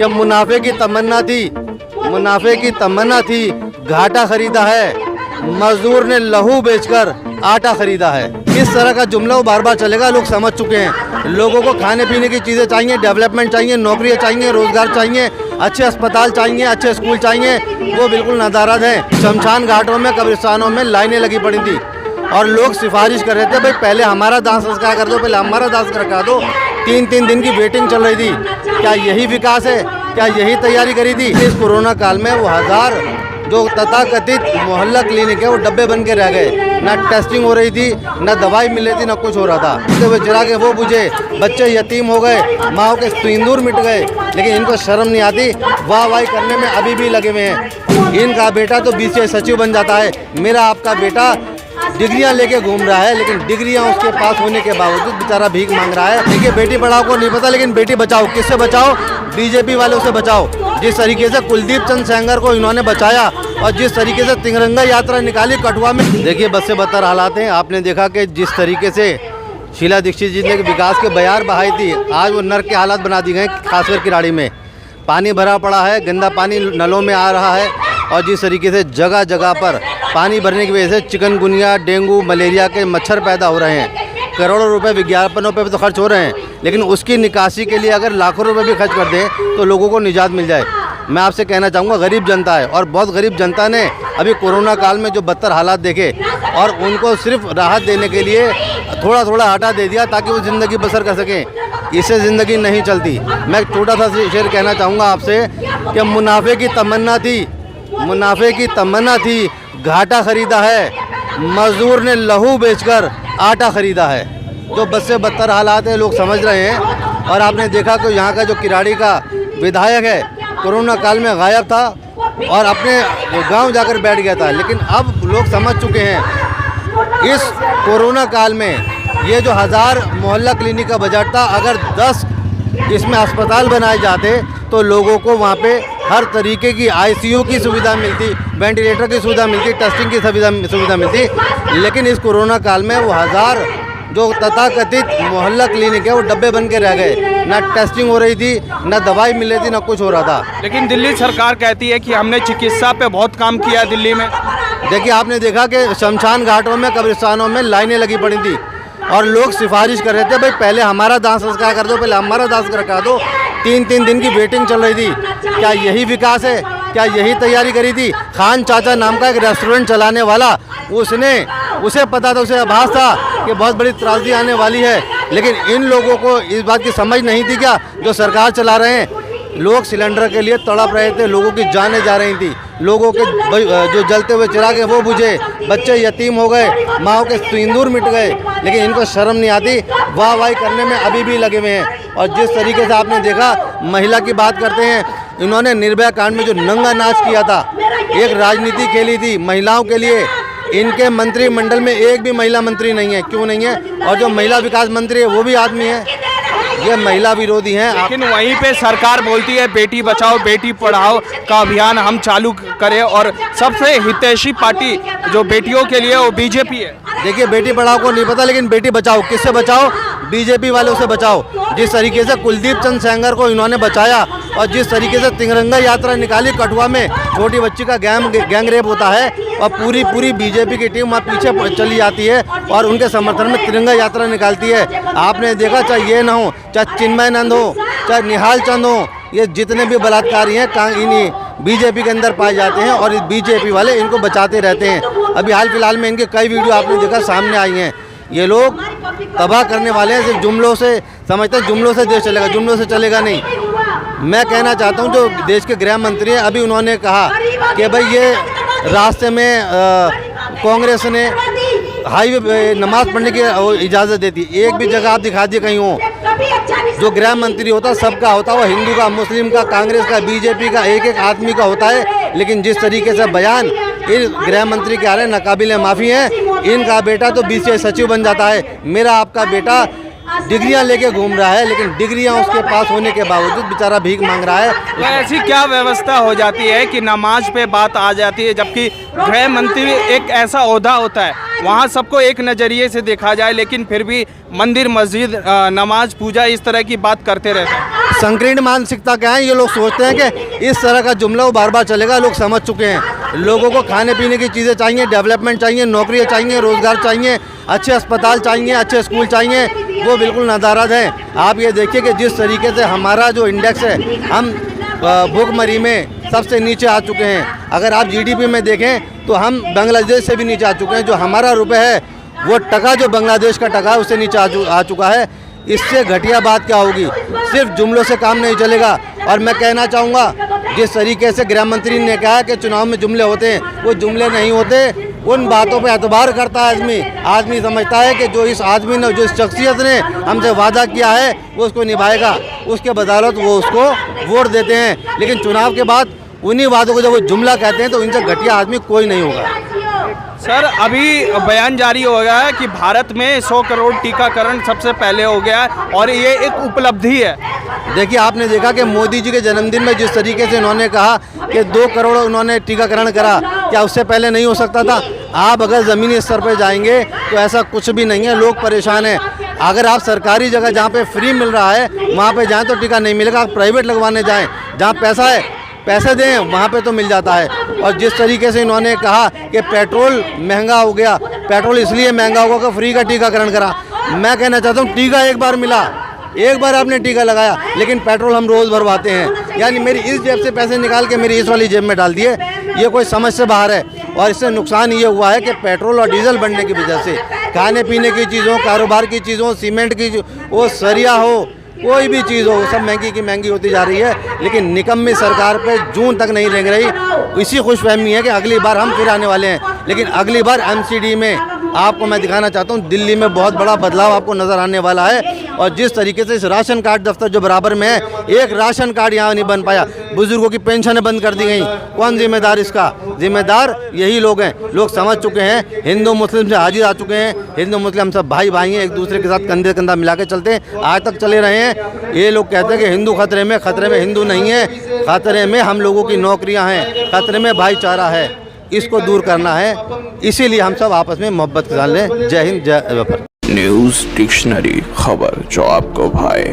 कि मुनाफे की तमन्ना थी, घाटा खरीदा है, मजदूर ने लहू बेचकर आटा खरीदा है। इस तरह का जुमला वो बार बार चलेगा, लोग समझ चुके हैं। लोगों को खाने पीने की चीज़ें चाहिए, डेवलपमेंट चाहिए, नौकरियाँ चाहिए, रोजगार चाहिए, अच्छे अस्पताल चाहिए, अच्छे स्कूल चाहिए, वो बिल्कुल नादाराज हैं। शमशान घाटों में, कब्रिस्तानों में लाइनें लगी पड़ी थी और लोग सिफारिश कर रहे थे, भाई पहले हमारा दाह संस्कार कर दो, पहले हमारा दाह संस्कार करा दो। 3-3 दिन की वेटिंग चल रही थी। क्या यही विकास है? क्या यही तैयारी करी थी? इस कोरोना काल में वो हजार जो तथाकथित मोहल्ला क्लिनिक है वो डब्बे बन के रह गए। ना टेस्टिंग हो रही थी, ना दवाई मिल रही थी, ना कुछ हो रहा था। तो वे चिरागे वो बुझे, बच्चे यतीम हो गए, माओ के सिंदूर मिट गए, लेकिन इनको शर्म नहीं आती, वाह वाही करने में अभी भी लगे हुए हैं। इनका बेटा तो BCI सचिव बन जाता है, मेरा आपका बेटा डिग्रियां लेके घूम रहा है, लेकिन डिग्रियां उसके पास होने के बावजूद बेचारा भीख मांग रहा है। देखिए, बेटी पढ़ाओ को नहीं पता, लेकिन बेटी बचाओ किससे बचाओ? BJP वालों से बचाओ। जिस तरीके से कुलदीप चंद सेंगर को इन्होंने बचाया और जिस तरीके से तिरंगा यात्रा निकाली कठुआ में, देखिए बस से बदतर हालात हैं। आपने देखा कि जिस तरीके से शीला दीक्षित जी ने विकास के बयार बहाई थी, आज वो नर्क के हालात बना दी गए। खासकर किराड़ी में पानी भरा पड़ा है, गंदा पानी नलों में आ रहा है और जिस तरीके से जगह जगह पर पानी भरने की वजह से चिकनगुनिया, डेंगू, मलेरिया के मच्छर पैदा हो रहे हैं। करोड़ों रुपए विज्ञापनों पे तो खर्च हो रहे हैं, लेकिन उसकी निकासी के लिए अगर लाखों रुपए भी खर्च कर दें तो लोगों को निजात मिल जाए। मैं आपसे कहना चाहूँगा, गरीब जनता है और बहुत गरीब जनता ने अभी कोरोना काल में जो बदतर हालात देखे और उनको सिर्फ राहत देने के लिए थोड़ा थोड़ा आटा दे दिया ताकि वो ज़िंदगी बसर कर सकें। इससे ज़िंदगी नहीं चलती। मैं छोटा सा शेर कहना चाहूँगा आपसे कि मुनाफे की तमन्ना थी, घाटा खरीदा है, मजदूर ने लहू बेचकर आटा खरीदा है। जो बस से बदतर हालात है, लोग समझ रहे हैं। और आपने देखा कि यहाँ का जो किराड़ी का विधायक है कोरोना काल में गायब था और अपने गांव जाकर बैठ गया था, लेकिन अब लोग समझ चुके हैं इस कोरोना काल में ये जो 1000 मोहल्ला क्लिनिक का बजट था, अगर 10 इसमें अस्पताल बनाए जाते तो लोगों को वहाँ पे हर तरीके की ICU की सुविधा मिलती, वेंटिलेटर की सुविधा मिलती, टेस्टिंग की सुविधा मिलती। लेकिन इस कोरोना काल में वो 1000 जो तथाकथित मोहल्ला क्लिनिक है वो डब्बे बन के रह गए। ना टेस्टिंग हो रही थी, ना दवाई मिल रही थी, ना कुछ हो रहा था। लेकिन दिल्ली सरकार कहती है कि हमने चिकित्सा पे बहुत काम किया दिल्ली में। देखिए, आपने देखा कि शमशान घाटों में, कब्रिस्तानों में लाइनें लगी पड़ी थी और लोग सिफारिश कर रहे थे, भाई पहले हमारा दाह संस्कार कर दो, पहले हमारा दाह संस्कार करा दो। 3-3 दिन की वेटिंग चल रही थी। क्या यही विकास है? क्या यही तैयारी करी थी? खान चाचा नाम का एक रेस्टोरेंट चलाने वाला, उसे पता था, उसे आभास था कि बहुत बड़ी त्रासदी आने वाली है, लेकिन इन लोगों को इस बात की समझ नहीं थी क्या जो सरकार चला रहे हैं। लोग सिलेंडर के लिए तड़प रहे थे, लोगों की जानें जा रही थी, लोगों के जो जलते हुए चिराग है वो बुझे, बच्चे यतीम हो गए, माओ के सिंदूर मिट गए, लेकिन इनको शर्म नहीं आती, वाह वाही करने में अभी भी लगे हुए हैं। और जिस तरीके से आपने देखा, महिला की बात करते हैं, इन्होंने निर्भया कांड में जो नंगा नाच किया था, एक राजनीति खेली थी महिलाओं के लिए। इनके मंत्रिमंडल में एक भी महिला मंत्री नहीं है। क्यों नहीं है? और जो महिला विकास मंत्री है वो भी आदमी है। ये महिला विरोधी हैं। लेकिन वहीं पे सरकार बोलती है बेटी बचाओ बेटी पढ़ाओ का अभियान हम चालू करें और सबसे हितैषी पार्टी जो बेटियों के लिए वो BJP है। देखिए, बेटी पढ़ाओ को नहीं पता, लेकिन बेटी बचाओ किससे बचाओ? BJP वालों से बचाओ। जिस तरीके से कुलदीप चंद सेंगर को इन्होंने बचाया और जिस तरीके से तिरंगा यात्रा निकाली कठुआ में, छोटी बच्ची का गैंग रेप होता है और पूरी BJP की टीम वहाँ पीछे चली जाती है और उनके समर्थन में तिरंगा यात्रा निकालती है। आपने देखा, चाहे ये ना हो, चाहे चिन्मय नंद हो, चाहे निहाल चंद हो, ये जितने भी बलात्कारी हैं इन्हीं BJP के अंदर पाए जाते हैं और BJP वाले इनको बचाते रहते हैं। अभी हाल फिलहाल में इनके कई वीडियो आपने देखा सामने आई हैं। ये लोग तबाह करने वाले हैं, सिर्फ जुमलों से समझते हैं जुमलों से देश चलेगा, जुमलों से चलेगा नहीं। मैं कहना चाहता हूं, जो देश के गृह मंत्री हैं, अभी उन्होंने कहा कि भाई ये रास्ते में कांग्रेस ने हाईवे नमाज पढ़ने की इजाज़त देती। एक भी जगह आप दिखा दिए कहीं हो, जो गृह मंत्री होता सबका होता, वो हिंदू का, मुस्लिम का, कांग्रेस का, BJP का, एक आदमी का होता है। लेकिन जिस तरीके से बयान इन गृह मंत्री के आ रहे हैं, नाकाबिले माफ़ी हैं। इनका बेटा तो BCI सचिव बन जाता है, मेरा आपका बेटा डिग्रियां लेके घूम रहा है, लेकिन डिग्रियां उसके पास होने के बावजूद बेचारा भीख मांग रहा है। तो ऐसी क्या व्यवस्था हो जाती है कि नमाज पे बात आ जाती है, जबकि गृह मंत्री एक ऐसा ओहदा होता है, वहाँ सबको एक नज़रिए से देखा जाए, लेकिन फिर भी मंदिर मस्जिद नमाज पूजा इस तरह की बात करते रहते हैं। संकीर्ण मानसिकता क्या है, ये लोग सोचते हैं कि इस तरह का जुमला वो बार बार चलेगा, लोग समझ चुके हैं। लोगों को खाने पीने की चीज़ें चाहिए, डेवलपमेंट चाहिए, नौकरियाँ चाहिए, रोज़गार चाहिए, अच्छे अस्पताल चाहिए, अच्छे स्कूल चाहिए, वो बिल्कुल नादाराज हैं। आप ये देखिए कि जिस तरीके से हमारा जो इंडेक्स है, हम भूखमरी में सबसे नीचे आ चुके हैं। अगर आप जीडीपी में देखें तो हम बांग्लादेश से भी नीचे आ चुके हैं। जो हमारा रुपए है वो टका जो बांग्लादेश का टका है उससे नीचे आ चुका है। इससे घटिया बात क्या होगी? सिर्फ जुमलों से काम नहीं चलेगा। और मैं कहना चाहूँगा, जिस तरीके से गृह मंत्री ने कहा कि चुनाव में जुमले होते हैं, वो जुमले नहीं होते। उन बातों पे एतबार करता है आदमी समझता है कि जो इस आदमी ने, जो इस शख्सियत ने हमसे वादा किया है वो उसको निभाएगा, उसके बदौलत वो उसको वोट देते हैं। लेकिन चुनाव के बाद उन्हीं वादों को जब वो जुमला कहते हैं तो इनसे घटिया आदमी कोई नहीं होगा। सर, अभी बयान जारी हो गया है कि भारत में 100 करोड़ टीकाकरण सबसे पहले हो गया है और ये एक उपलब्धि है। देखिए, आपने देखा कि मोदी जी के जन्मदिन में जिस तरीके से उन्होंने कहा कि 2 करोड़ उन्होंने टीकाकरण करा, क्या उससे पहले नहीं हो सकता था? आप अगर ज़मीनी स्तर पर जाएंगे तो ऐसा कुछ भी नहीं है, लोग परेशान हैं। अगर आप सरकारी जगह जहाँ पे फ्री मिल रहा है वहाँ पे जाएं तो टीका नहीं मिलेगा। आप प्राइवेट लगवाने जाएं, जहाँ पैसा है पैसे दें, वहाँ पे तो मिल जाता है। और जिस तरीके से इन्होंने कहा कि पेट्रोल महंगा हो गया, पेट्रोल इसलिए महंगा होगा कि फ्री का टीकाकरण करा। मैं कहना चाहता हूँ, टीका एक बार मिला, एक बार आपने टीका लगाया, लेकिन पेट्रोल हम रोज़ भरवाते हैं। यानी मेरी इस जेब से पैसे निकाल के मेरी इस वाली जेब में डाल दिए, ये कोई समझ से बाहर है। और इससे नुकसान ये हुआ है कि पेट्रोल और डीजल बढ़ने की वजह से खाने पीने की चीज़ों, कारोबार की चीज़ों, सीमेंट की, वो सरिया हो, कोई भी चीज़ हो, सब महंगी की महंगी होती जा रही है। लेकिन निकम्मी सरकार पे जून तक नहीं रेंग रही। इसी खुशफहमी है कि अगली बार हम फिर आने वाले हैं। लेकिन अगली बार एमसीडी में आपको मैं दिखाना चाहता हूँ, दिल्ली में बहुत बड़ा बदलाव आपको नज़र आने वाला है। और जिस तरीके से इस राशन कार्ड दफ्तर जो बराबर में है, एक राशन कार्ड यहाँ नहीं बन पाया, बुजुर्गों की पेंशनें बंद कर दी गई। कौन जिम्मेदार इसका? जिम्मेदार यही लोग हैं। लोग समझ चुके हैं, हिंदू मुस्लिम से हाजिर आ चुके हैं। हिंदू मुस्लिम हम सब भाई भाई हैं, एक दूसरे के साथ कंधे कंधा मिला के चलते हैं, आज तक चले रहे हैं। ये लोग कहते हैं कि हिंदू खतरे में हिंदू नहीं है, खतरे में हम लोगों की नौकरियां हैं, खतरे में भाईचारा है। इसको दूर करना है, इसीलिए हम सब आपस में मोहब्बत के साथ लें। जय हिंद, जय वफर। न्यूज़ डिक्शनरी, खबर जो आपको भाए।